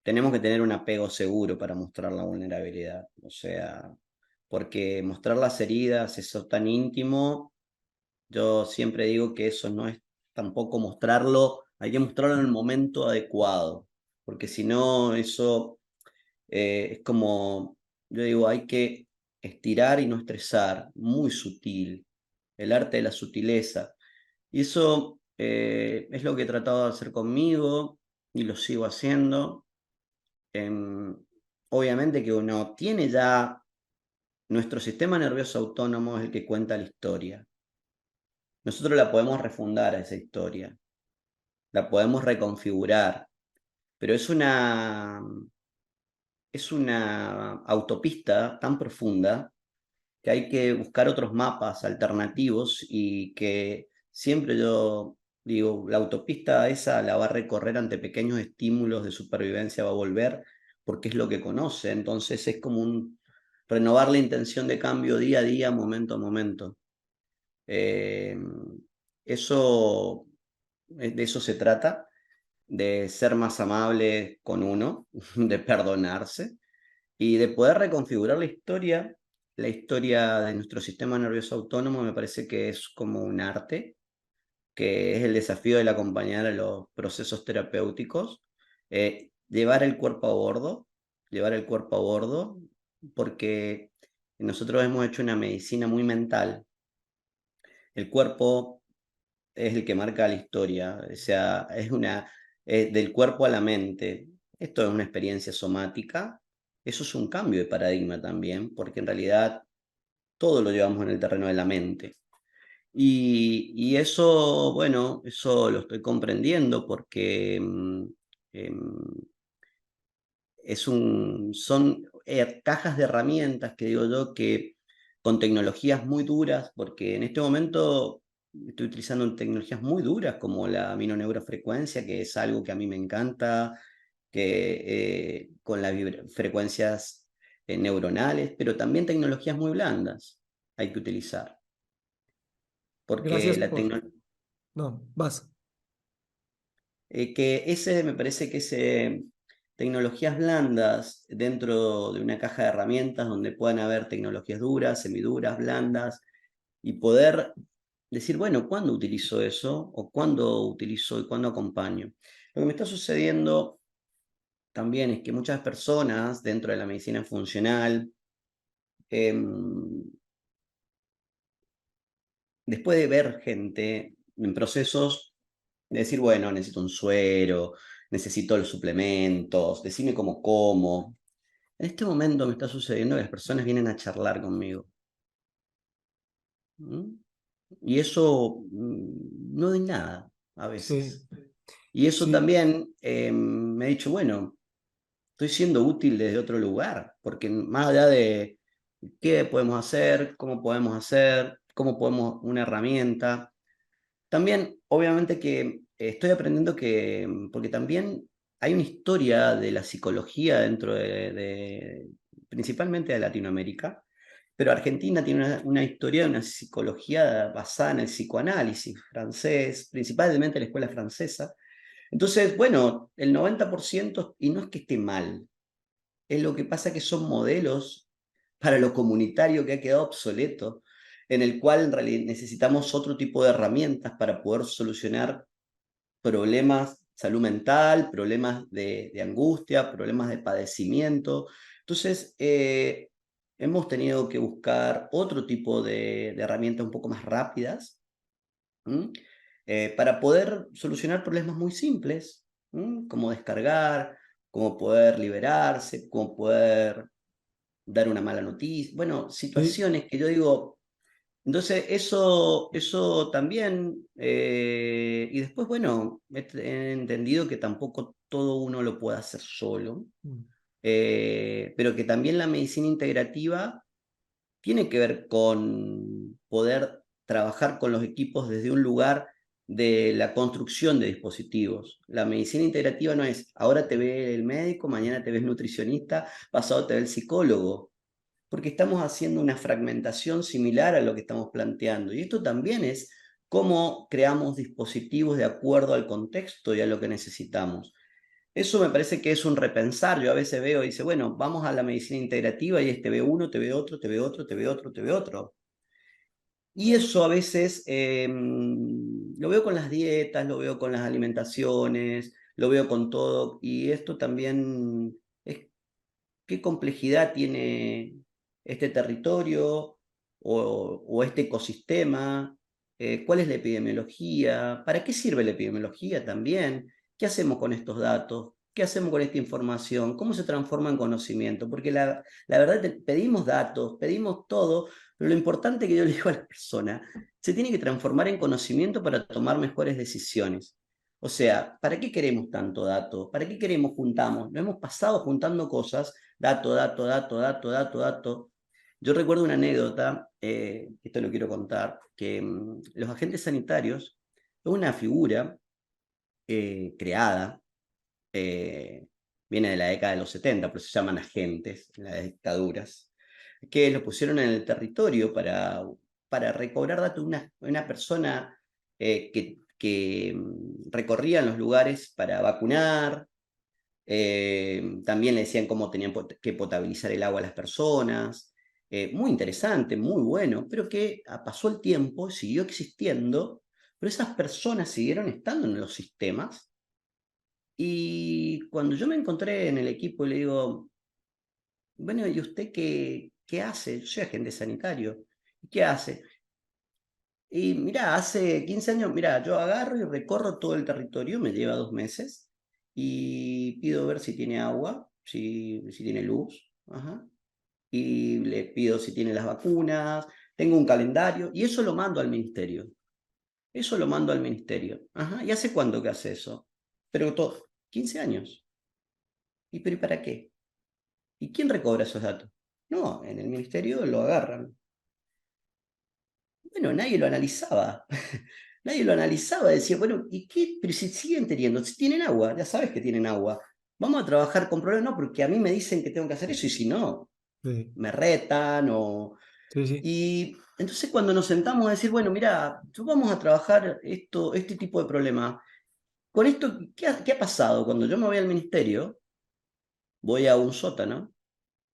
tenemos que tener un apego seguro para mostrar la vulnerabilidad. O sea, porque mostrar las heridas, eso tan íntimo, yo siempre digo que eso no es tampoco mostrarlo, hay que mostrarlo en el momento adecuado, porque si no, eso es como, yo digo, hay que estirar y no estresar, muy sutil, el arte de la sutileza. Y eso es lo que he tratado de hacer conmigo y lo sigo haciendo. Em, obviamente que uno tiene ya, nuestro sistema nervioso autónomo es el que cuenta la historia. Nosotros la podemos refundar a esa historia, la podemos reconfigurar, pero es una autopista tan profunda que hay que buscar otros mapas alternativos y que siempre yo digo, la autopista esa la va a recorrer ante pequeños estímulos de supervivencia, va a volver porque es lo que conoce, entonces es como renovar la intención de cambio día a día, momento a momento. Eh, eso, de eso se trata, de ser más amable con uno, de perdonarse y de poder reconfigurar la historia de nuestro sistema nervioso autónomo me parece que es como un arte, que es el desafío del acompañar a los procesos terapéuticos, llevar el cuerpo a bordo, llevar el cuerpo a bordo, porque nosotros hemos hecho una medicina muy mental. El cuerpo es el que marca la historia, o sea, del cuerpo a la mente. Esto es una experiencia somática, eso es un cambio de paradigma también, porque en realidad todo lo llevamos en el terreno de la mente. Y eso, bueno, eso lo estoy comprendiendo porque em, son cajas de herramientas que digo yo que con tecnologías muy duras, porque en este momento estoy utilizando tecnologías muy duras como la aminoneurofrecuencia, que es algo que a mí me encanta, que con las frecuencias neuronales, pero también tecnologías muy blandas hay que utilizar, porque Gracias por... No, vas. que ese me parece que es tecnologías blandas dentro de una caja de herramientas donde puedan haber tecnologías duras, semiduras, blandas, y poder decir, bueno, ¿cuándo utilizo eso? ¿O cuándo utilizo y cuándo acompaño? Lo que me está sucediendo también es que muchas personas dentro de la medicina funcional, em, después de ver gente en procesos de decir, bueno, necesito un suero, necesito los suplementos, decime cómo como. En este momento me está sucediendo que las personas vienen a charlar conmigo. ¿Mm? Y eso no de nada a Sí, veces. Y eso sí, también me ha dicho, bueno, estoy siendo útil desde otro lugar, porque más allá de qué podemos hacer, cómo podemos una herramienta. También, obviamente que estoy aprendiendo porque también hay una historia de la psicología dentro principalmente de Latinoamérica, pero Argentina tiene una historia de una psicología basada en el psicoanálisis francés, principalmente la escuela francesa. Entonces, bueno, el 90%, y no es que esté mal, es lo que pasa que son modelos para lo comunitario que ha quedado obsoleto, en el cual en realidad necesitamos otro tipo de herramientas para poder solucionar problemas de salud mental, problemas de angustia, problemas de padecimiento. Entonces, hemos tenido que buscar otro tipo de herramientas un poco más rápidas, ¿m? Para poder solucionar problemas muy simples, como descargar, como poder liberarse, como poder dar una mala noticia, bueno, sí, situaciones que yo digo, entonces eso también, y después, bueno, he entendido que tampoco todo uno lo puede hacer solo, mm, pero que también la medicina integrativa tiene que ver con poder trabajar con los equipos desde un lugar de la construcción de dispositivos. La medicina integrativa no es, ahora te ve el médico, mañana te ves nutricionista, pasado te ve el psicólogo, porque estamos haciendo una fragmentación similar a lo que estamos planteando. Y esto también es cómo creamos dispositivos de acuerdo al contexto y a lo que necesitamos. Eso me parece que es un repensar. Yo a veces veo y dice, bueno, vamos a la medicina integrativa y te ve uno, te ve otro, te ve otro, te ve otro, te ve otro. Y eso a veces lo veo con las dietas, lo veo con las alimentaciones, lo veo con todo. Y esto también es qué complejidad tiene este territorio o este ecosistema, cuál es la epidemiología, para qué sirve la epidemiología también, qué hacemos con estos datos, qué hacemos con esta información, cómo se transforma en conocimiento, porque la verdad pedimos datos, pedimos todo, pero lo importante que yo le digo a la persona, se tiene que transformar en conocimiento para tomar mejores decisiones. O sea, ¿para qué queremos tanto dato? ¿Para qué queremos juntamos? Nos hemos pasado juntando cosas, dato, dato, dato, dato, dato, dato. Yo recuerdo una anécdota, esto lo quiero contar, que los agentes sanitarios es una figura creada, viene de la década de los 70, pero se llaman agentes, en las dictaduras, que los pusieron en el territorio para recobrar datos de una persona que recorría los lugares para vacunar. También le decían cómo tenían que potabilizar el agua a las personas. Muy interesante, muy bueno, pero que pasó el tiempo, siguió existiendo, pero esas personas siguieron estando en los sistemas. Y cuando yo me encontré en el equipo, le digo, bueno, ¿y usted qué hace? Yo soy agente sanitario. ¿Y qué hace? Y mirá, hace 15 años, mirá, yo agarro y recorro todo el territorio, me lleva 2 meses, y pido ver si tiene agua, si tiene luz, ajá, y le pido si tiene las vacunas, tengo un calendario, y eso lo mando al ministerio. Eso lo mando al ministerio. Ajá, ¿y hace cuánto que hace eso? Pero todo, 15 años. ¿Y para qué? ¿Y quién recobra esos datos? No, en el ministerio lo agarran. Bueno, nadie lo analizaba. Nadie lo analizaba. Decía, bueno, ¿y qué? Pero si siguen teniendo, si tienen agua, ya sabes que tienen agua. Vamos a trabajar con problemas, no, porque a mí me dicen que tengo que hacer eso y si no, Sí, me retan o... sí, sí. Y entonces cuando nos sentamos a decir, bueno, mira, vamos a trabajar este tipo de problema. Con esto, ¿qué ha pasado? Cuando yo me voy al ministerio, voy a un sótano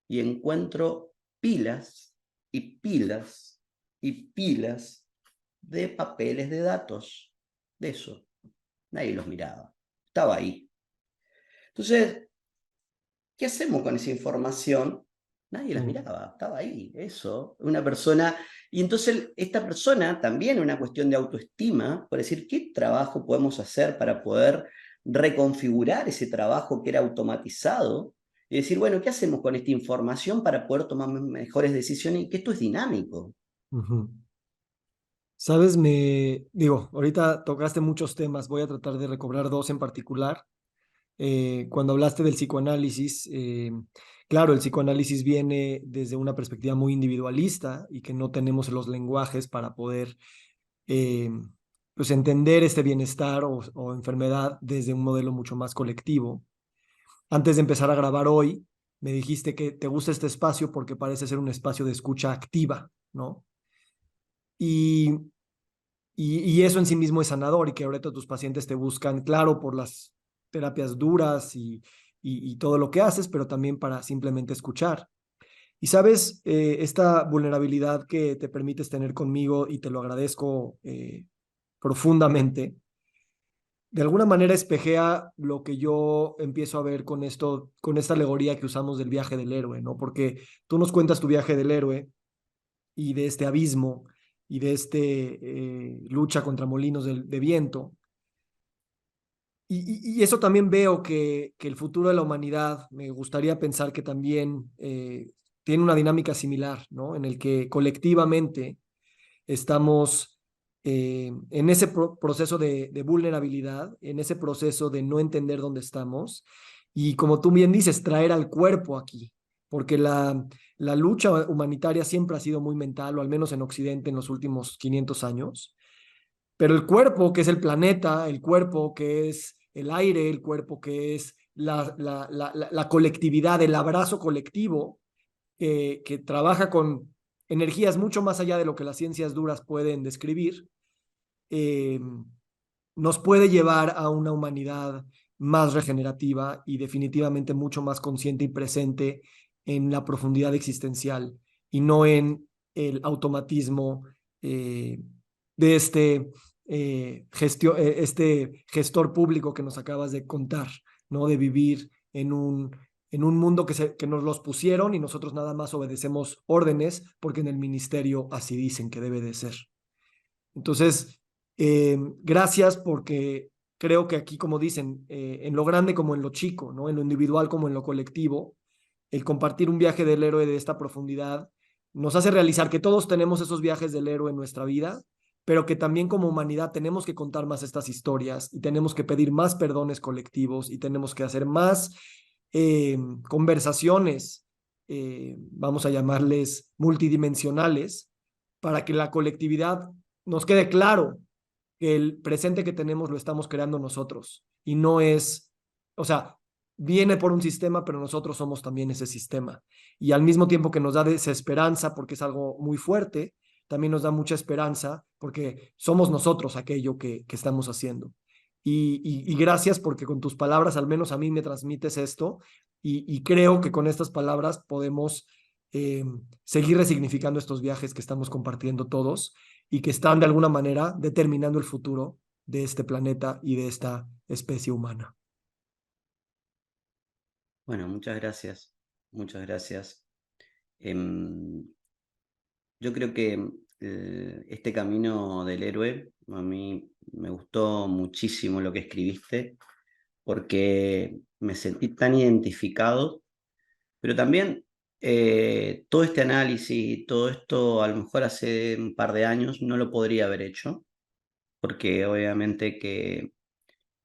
y encuentro pilas y pilas y pilas de papeles de datos. De eso. Nadie los miraba. Estaba ahí. Entonces, ¿qué hacemos con esa información? Nadie las Mm. miraba. Estaba ahí. Eso. Una persona. Y entonces esta persona también una cuestión de autoestima, por decir, ¿qué trabajo podemos hacer para poder reconfigurar ese trabajo que era automatizado? Y decir, bueno, ¿qué hacemos con esta información para poder tomar mejores decisiones? Y que esto es dinámico. Ujú. Sabes, ahorita tocaste muchos temas, voy a tratar de recobrar dos en particular. Cuando hablaste del psicoanálisis, claro, el psicoanálisis viene desde una perspectiva muy individualista y que no tenemos los lenguajes para poder eh, pues entender este bienestar o enfermedad desde un modelo mucho más colectivo. Antes de empezar a grabar hoy, me dijiste que te gusta este espacio porque parece ser un espacio de escucha activa, ¿no? Y, y eso en sí mismo es sanador y que ahorita tus pacientes te buscan, claro, por las terapias duras y todo lo que haces, pero también para simplemente escuchar. Y sabes, esta vulnerabilidad que te permites tener conmigo y te lo agradezco profundamente, de alguna manera espejea lo que yo empiezo a ver con esto, con esta alegoría que usamos del viaje del héroe, ¿no? Porque tú nos cuentas tu viaje del héroe y de este abismo y de este lucha contra molinos de viento. Y eso también veo que el futuro de la humanidad, me gustaría pensar que también tiene una dinámica similar, ¿no? En el que colectivamente estamos en ese proceso de vulnerabilidad, en ese proceso de no entender dónde estamos y como tú bien dices, traer al cuerpo aquí, porque la lucha humanitaria siempre ha sido muy mental, o al menos en Occidente en los últimos 500 años, Pero el cuerpo, que es el planeta, el cuerpo, que es el aire, el cuerpo, que es la colectividad, el abrazo colectivo, que trabaja con energías mucho más allá de lo que las ciencias duras pueden describir, eh, nos puede llevar a una humanidad más regenerativa y definitivamente mucho más consciente y presente en la profundidad existencial y no en el automatismo eh, de este gestor público que nos acabas de contar, ¿no? De vivir en un mundo que nos los pusieron y nosotros nada más obedecemos órdenes porque en el ministerio así dicen que debe de ser. Entonces, gracias porque creo que aquí, como dicen, en lo grande como en lo chico, ¿no? En lo individual como en lo colectivo, el compartir un viaje del héroe de esta profundidad nos hace realizar que todos tenemos esos viajes del héroe en nuestra vida, pero que también como humanidad tenemos que contar más estas historias y tenemos que pedir más perdones colectivos y tenemos que hacer más conversaciones, vamos a llamarles multidimensionales, para que la colectividad nos quede claro que el presente que tenemos lo estamos creando nosotros y no es, o sea, viene por un sistema, pero nosotros somos también ese sistema. Y al mismo tiempo que nos da desesperanza porque es algo muy fuerte, también nos da mucha esperanza porque somos nosotros aquello que estamos haciendo. Y gracias porque con tus palabras, al menos a mí me transmites esto y creo que con estas palabras podemos eh, seguir resignificando estos viajes que estamos compartiendo todos y que están de alguna manera determinando el futuro de este planeta y de esta especie humana. Bueno, muchas gracias. Muchas gracias. Em, yo creo que este camino del héroe, a mí me gustó muchísimo lo que escribiste, porque me sentí tan identificado, pero también todo este análisis, todo esto a lo mejor hace un par de años no lo podría haber hecho, porque obviamente que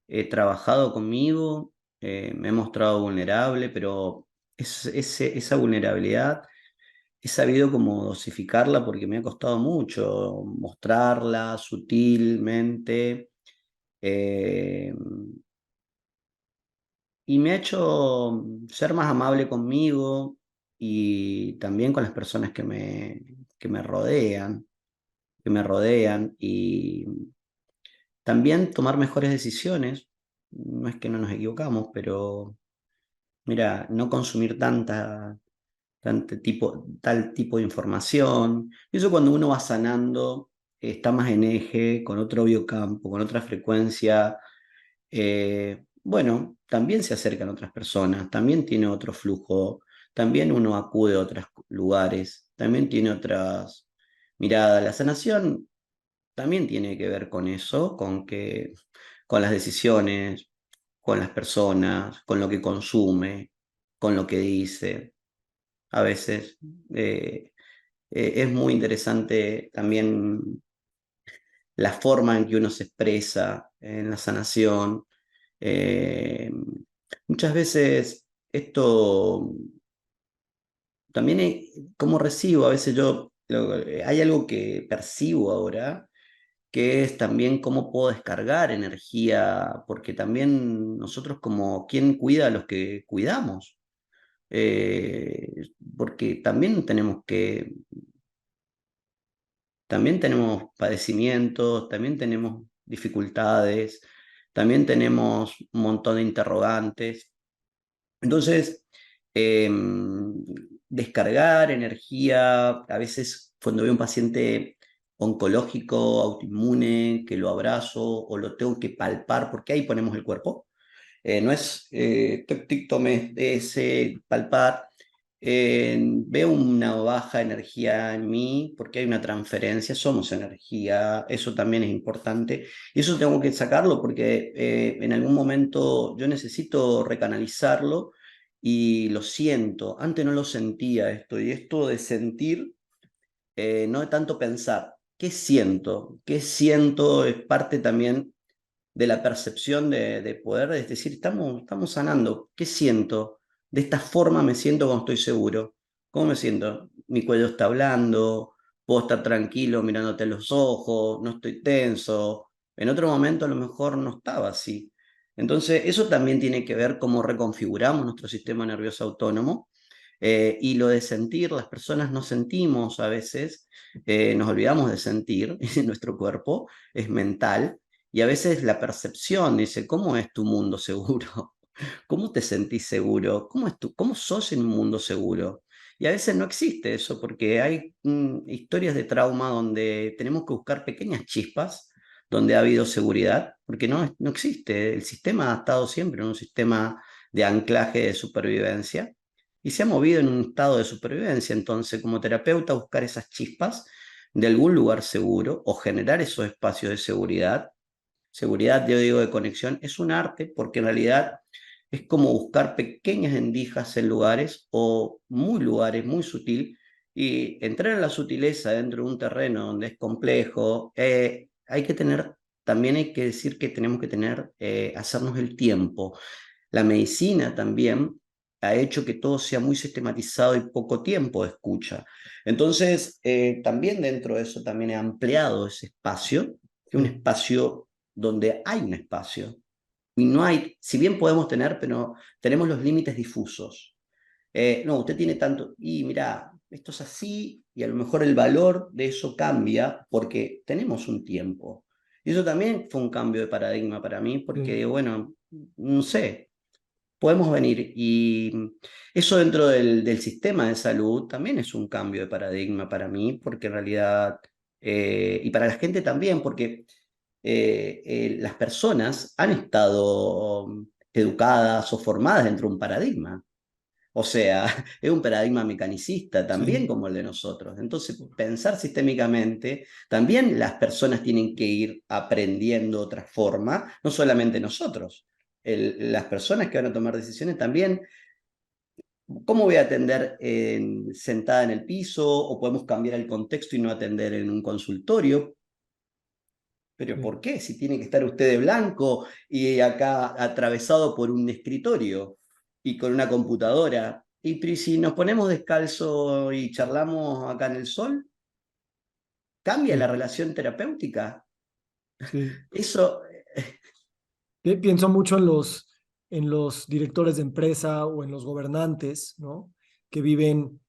he trabajado conmigo, me he mostrado vulnerable, pero esa vulnerabilidad he sabido como dosificarla porque me ha costado mucho mostrarla sutilmente. eh, y me ha hecho ser más amable conmigo y también con las personas que me rodean, y también tomar mejores decisiones. No es que no nos equivocamos, pero mira, no consumir tal tipo de información. Y eso cuando uno va sanando, está más en eje, con otro biocampo, con otra frecuencia. Bueno, también se acercan otras personas, también tiene otro flujo, también uno acude a otros lugares, también tiene otras miradas. La sanación también tiene que ver con eso, con las decisiones, con las personas, con lo que consume, con lo que dice. A veces es muy interesante también la forma en que uno se expresa en la sanación. Eh, Muchas veces esto también es como recibo, a veces hay algo que percibo ahora, que es también cómo puedo descargar energía, porque también nosotros como quien cuida a los que cuidamos, eh, porque también tenemos padecimientos, también tenemos dificultades, también tenemos un montón de interrogantes. Entonces, descargar energía, a veces cuando veo un paciente oncológico, autoinmune, que lo abrazo o lo tengo que palpar, porque ahí ponemos el cuerpo. No es tic, tic, tome ese palpar. Veo una baja energía en mí porque hay una transferencia, somos energía, eso también es importante. Y eso tengo que sacarlo porque en algún momento yo necesito recanalizarlo y lo siento. Antes no lo sentía esto, y esto de sentir, no de tanto pensar. ¿Qué siento? ¿Qué siento? Es parte también de la percepción de poder, es decir, estamos sanando. ¿Qué siento? De esta forma me siento cuando estoy seguro. ¿Cómo me siento? Mi cuello está blando, puedo estar tranquilo mirándote a los ojos, no estoy tenso. En otro momento a lo mejor no estaba así. Entonces, eso también tiene que ver cómo reconfiguramos nuestro sistema nervioso autónomo. Y lo de sentir, las personas no sentimos a veces, nos olvidamos de sentir, y nuestro cuerpo es mental, y a veces la percepción dice, ¿cómo es tu mundo seguro? ¿Cómo te sentís seguro? ¿Cómo sos en un mundo seguro? Y a veces no existe eso porque hay historias de trauma donde tenemos que buscar pequeñas chispas donde ha habido seguridad, porque no existe. El sistema ha estado siempre en un sistema de anclaje de supervivencia y se ha movido en un estado de supervivencia. Entonces, como terapeuta, buscar esas chispas de algún lugar seguro o generar esos espacios de seguridad. Seguridad, yo digo, de conexión, es un arte porque en realidad es como buscar pequeñas endijas en lugares muy sutil, y entrar en la sutileza dentro de un terreno donde es complejo. También hay que decir que tenemos que hacernos el tiempo. La medicina también ha hecho que todo sea muy sistematizado y poco tiempo de escucha. Entonces, también dentro de eso también he ampliado ese espacio, que es un Sí. espacio donde hay un espacio. Y no hay, si bien podemos tener, pero tenemos los límites difusos. No, usted tiene tanto, y mira, esto es así, y a lo mejor el valor de eso cambia porque tenemos un tiempo. Y eso también fue un cambio de paradigma para mí, Sí. porque, bueno, no sé, podemos venir y eso dentro del sistema de salud también es un cambio de paradigma para mí, porque en realidad, y para la gente también, porque las personas han estado educadas o formadas dentro de un paradigma. O sea, es un paradigma mecanicista también Sí. como el de nosotros. Entonces, pensar sistémicamente, también las personas tienen que ir aprendiendo otra forma, no solamente nosotros. Las personas que van a tomar decisiones también, ¿cómo voy a atender sentada en el piso? ¿O podemos cambiar el contexto y no atender en un consultorio? ¿Pero Sí. por qué? Si tiene que estar usted de blanco y acá atravesado por un escritorio y con una computadora. Y si nos ponemos descalzo y charlamos acá en el sol, ¿cambia la Sí. relación terapéutica? Sí. Eso, Pienso mucho en los directores de empresa o en los gobernantes, ¿no? Que viven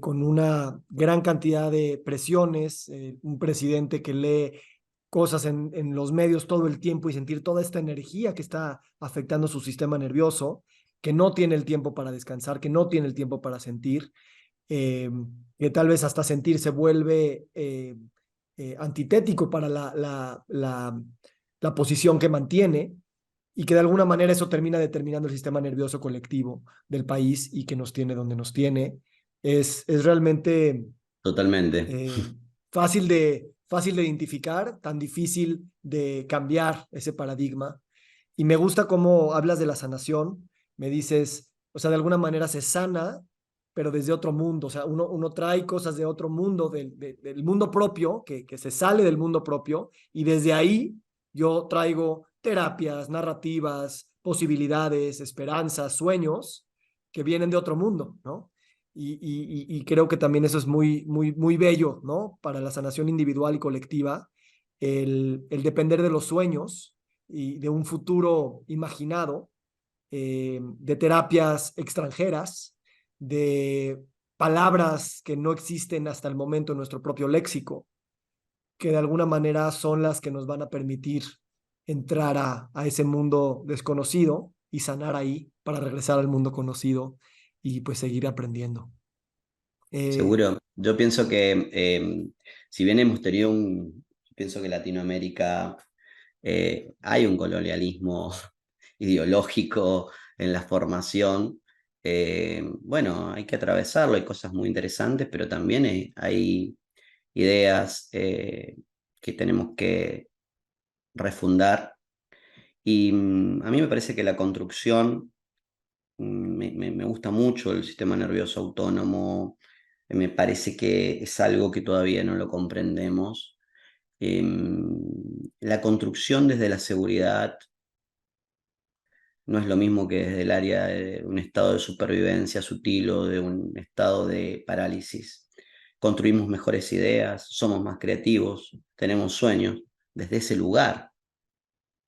con una gran cantidad de presiones, un presidente que lee cosas en los medios todo el tiempo y sentir toda esta energía que está afectando su sistema nervioso, que no tiene el tiempo para descansar, que no tiene el tiempo para sentir, eh, que tal vez hasta sentir se vuelve antitético para la posición que mantiene y que de alguna manera eso termina determinando el sistema nervioso colectivo del país y que nos tiene donde nos tiene. Es realmente totalmente. eh, fácil de identificar, tan difícil de cambiar ese paradigma. Y me gusta cómo hablas de la sanación, me dices, o sea, de alguna manera se sana, pero desde otro mundo, o sea, uno trae cosas de otro mundo, del mundo propio, que se sale del mundo propio, y desde ahí yo traigo terapias, narrativas, posibilidades, esperanzas, sueños que vienen de otro mundo, ¿no? Y creo que también eso es muy bello, ¿no? Para la sanación individual y colectiva, el depender de los sueños y de un futuro imaginado, de terapias extranjeras, de palabras que no existen hasta el momento en nuestro propio léxico, que de alguna manera son las que nos van a permitir entrar a ese mundo desconocido y sanar ahí para regresar al mundo conocido y pues seguir aprendiendo. Eh, Seguro. Yo pienso que si bien hemos tenido pienso que Latinoamérica hay un colonialismo ideológico en la formación. Bueno, hay que atravesarlo, hay cosas muy interesantes, pero también hay ideas que tenemos que refundar. Y a mí me parece que la construcción, me gusta mucho el sistema nervioso autónomo, me parece que es algo que todavía no lo comprendemos. La construcción desde la seguridad no es lo mismo que desde el área de un estado de supervivencia sutil o de un estado de parálisis. construimos mejores ideas, somos más creativos, tenemos sueños desde ese lugar.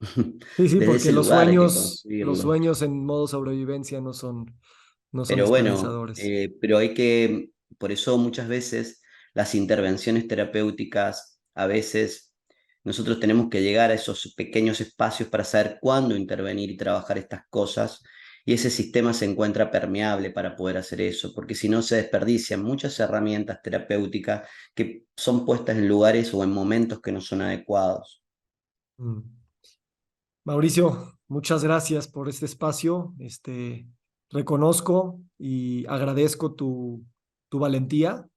Sí, Desde porque ese lugar hay que construirlo. los sueños en modo sobrevivencia no son Pero bueno, esperanzadores. pero hay que, por eso muchas veces las intervenciones terapéuticas, a veces nosotros tenemos que llegar a esos pequeños espacios para saber cuándo intervenir y trabajar estas cosas, y ese sistema se encuentra permeable para poder hacer eso, porque si no se desperdician muchas herramientas terapéuticas que son puestas en lugares o en momentos que no son adecuados. Mm. Mauricio, muchas gracias por este espacio. Reconozco y agradezco tu valentía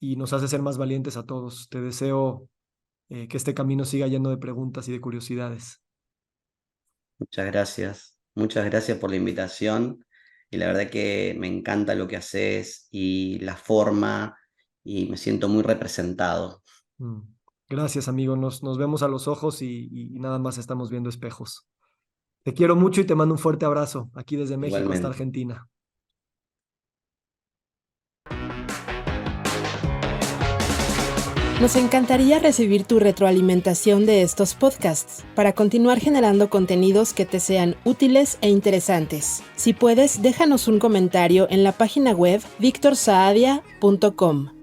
y nos hace ser más valientes a todos. Te deseo que este camino siga lleno de preguntas y de curiosidades. Muchas gracias por la invitación y la verdad que me encanta lo que haces y la forma y me siento muy representado. Mm. Gracias, amigo. Nos vemos a los ojos y nada más estamos viendo espejos. Te quiero mucho y te mando un fuerte abrazo aquí desde México hasta Igualmente. Argentina. Nos encantaría recibir tu retroalimentación de estos podcasts para continuar generando contenidos que te sean útiles e interesantes. Si puedes, déjanos un comentario en la página web victorsaadia.com.